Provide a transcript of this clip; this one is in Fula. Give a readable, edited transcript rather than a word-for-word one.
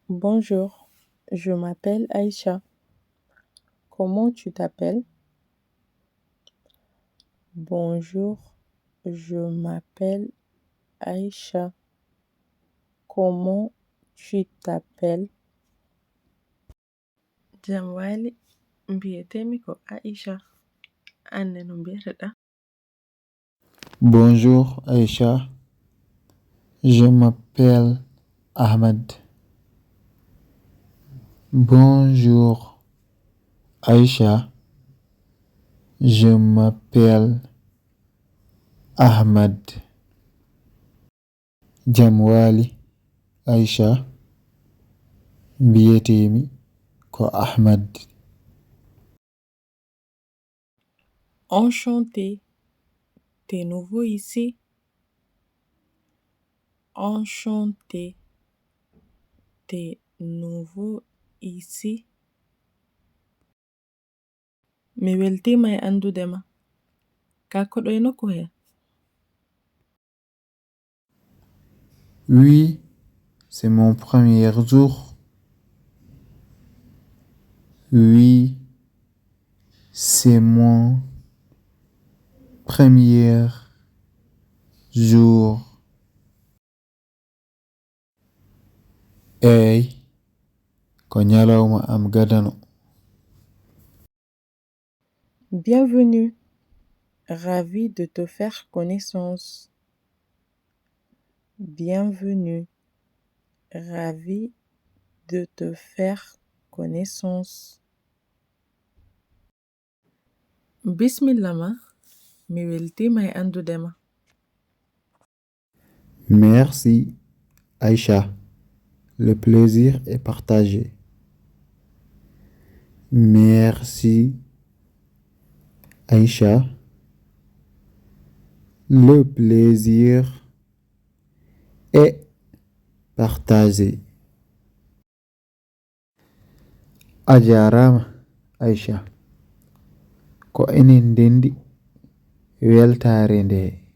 Bonjour, je m'appelle Aïcha. Comment tu t'appelles? Bonjour, je m'appelle Aïcha. Comment tu t'appelles? Jam wali, mbiyetemi ko Aïcha. Anne no mbiyetata? Bonjour Aïcha, je m'appelle Ahmed. Bonjour Aïcha, je m'appelle Ahmed. Jamwali Aïcha, mbiyetemi ko Ahmed. Enchanté, t'es nouveau ici? Enchanté, t'es nouveau ici? Mi weltima e andudema. Ka koɗo e nokku he? Oui, c'est mon premier jour. Oui, c'est mon premier jour. Ey, ko nyalawma am gadano. Bienvenue, ravi de te faire connaissance. Bienvenue, ravi de te faire connaissance. Bismillah ma, mi weltima e andudema. Merci Aïcha, le plaisir est partagé. Merci Aïcha, le plaisir est partagé. Ajarama Aïcha, ko enen dendi weltare nde.